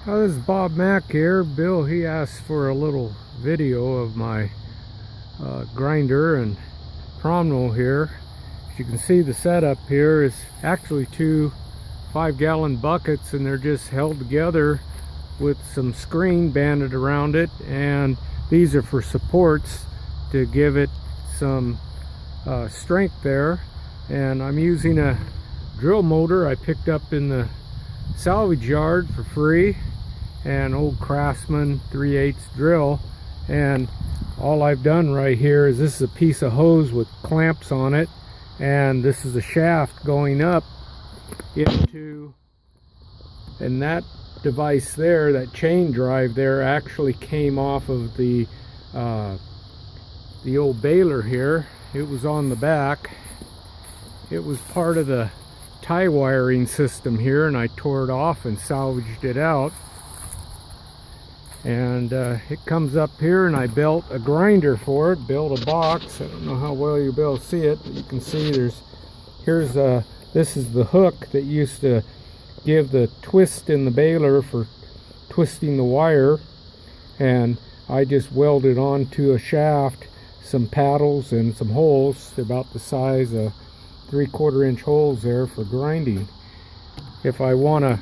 This is Bob Mack here. Bill, he asked for a little video of my grinder and trommel here. As you can see, the setup here is actually two 5-gallon buckets, and they're just held together with some screen banded around it, and these are for supports to give it some strength there. And I'm using a drill motor I picked up in the salvage yard for free, an old Craftsman 3/8 drill. And all I've done right here is, this is a piece of hose with clamps on it, and this is a shaft going up into, and that device there, that chain drive there, actually came off of the old baler here. It was on the back. It was part of the tie wiring system here, and I tore it off and salvaged it out. And it comes up here, and I built a grinder for it, built a box. I don't know how well you'll be able to see it, but you can see this is the hook that used to give the twist in the baler for twisting the wire, and I just welded onto a shaft some paddles and some holes about the size of 3/4 inch holes there for grinding. If I want to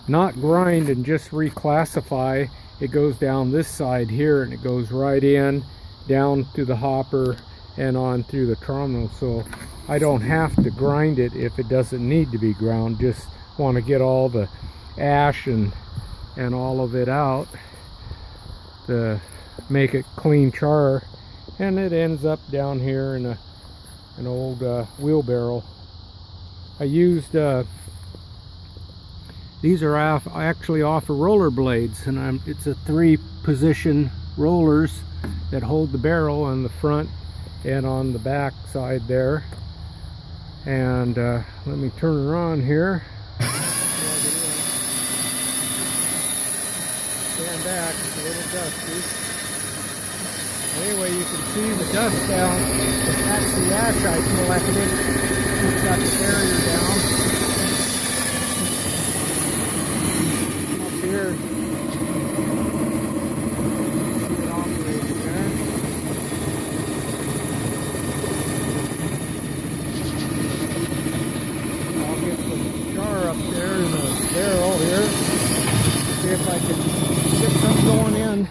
not grind and just reclassify, it goes down this side here, and it goes right in down through the hopper and on through the trommel, so I don't have to grind it if it doesn't need to be ground. Just want to get all the ash and all of it out to make it clean char, and it ends up down here in an old wheelbarrow. I used these are actually off of roller blades, and it's a 3-position rollers that hold the barrel on the front and on the back side there. And let me turn it on here. Stand back, it's a little dusty. Anyway, you can see the dust down. That's the ash I collected. It's got the barrier down. Up here, see it operating there. I'll get some char up there in the barrel here. See if I can get some going in.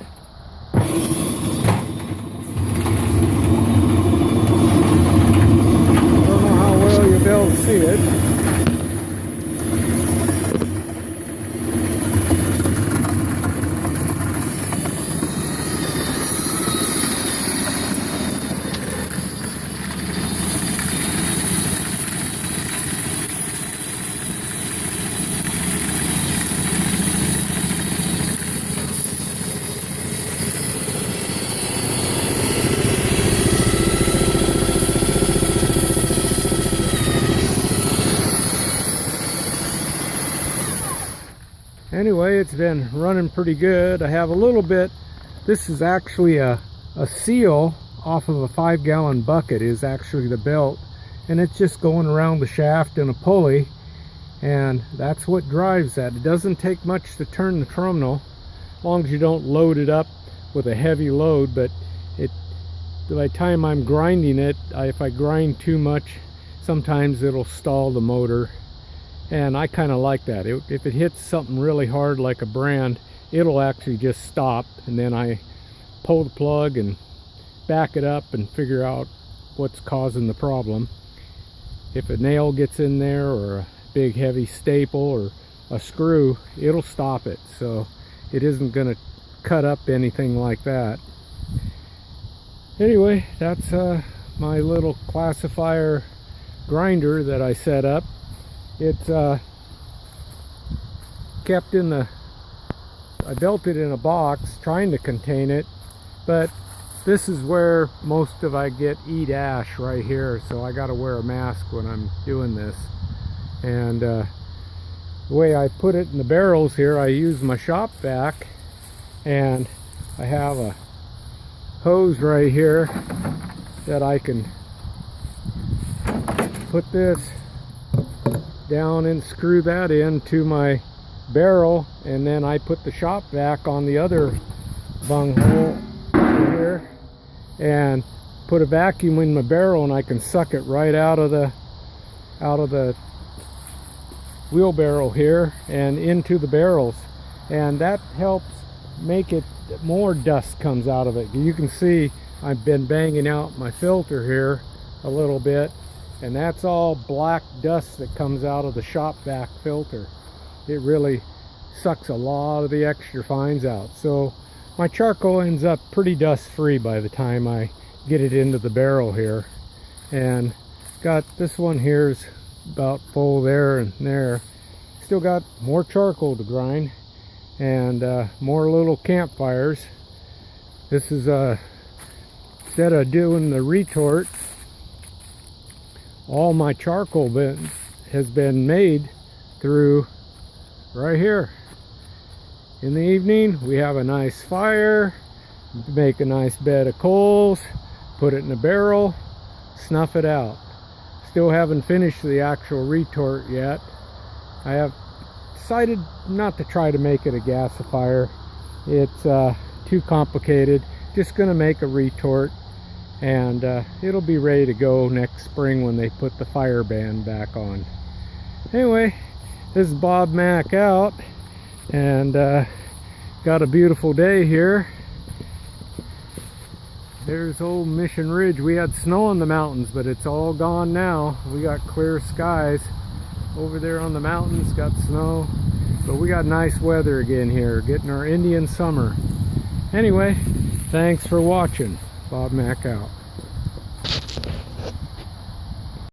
Be able to see it. Anyway, it's been running pretty good. I have a little bit, this is actually a seal off of a 5-gallon bucket, is actually the belt, and it's just going around the shaft in a pulley, and that's what drives that. It doesn't take much to turn the trommel, as long as you don't load it up with a heavy load. But by the time I'm grinding it, if I grind too much, sometimes it'll stall the motor. And I kind of like that. If it hits something really hard like a brand, it'll actually just stop, and then I pull the plug and back it up and figure out what's causing the problem. If a nail gets in there, or a big heavy staple, or a screw, it'll stop it. So it isn't going to cut up anything like that. Anyway, that's my little classifier grinder that I set up. It's kept in I built it in a box trying to contain it, but this is where most of I eat ash right here, so I got to wear a mask when I'm doing this. And the way I put it in the barrels here, I use my shop vac, and I have a hose right here that I can put this down and screw that into my barrel, and then I put the shop vac on the other bunghole here and put a vacuum in my barrel, and I can suck it right out of the wheelbarrow here and into the barrels, and that helps make it more dust comes out of it. You can see I've been banging out my filter here a little bit, and that's all black dust that comes out of the shop vac filter. It really sucks a lot of the extra fines out, so my charcoal ends up pretty dust free by the time I get it into the barrel here. And got this one here's about full there and there. Still got more charcoal to grind, and more little campfires. This is instead of doing the retort, all my charcoal has been made through right here. In the evening we have a nice fire, make a nice bed of coals, put it in a barrel, snuff it out. Still haven't finished the actual retort yet. I have decided not to try to make it a gasifier. It's too complicated. Just gonna make a retort, and it'll be ready to go next spring when they put the fire ban back on. Anyway, this is Bob Mack out, and got a beautiful day here. There's old Mission Ridge. We had snow in the mountains, but it's all gone now. We got clear skies. Over there on the mountains got snow, but we got nice weather again here, getting our Indian summer. Anyway, thanks for watching. Bob Mack out.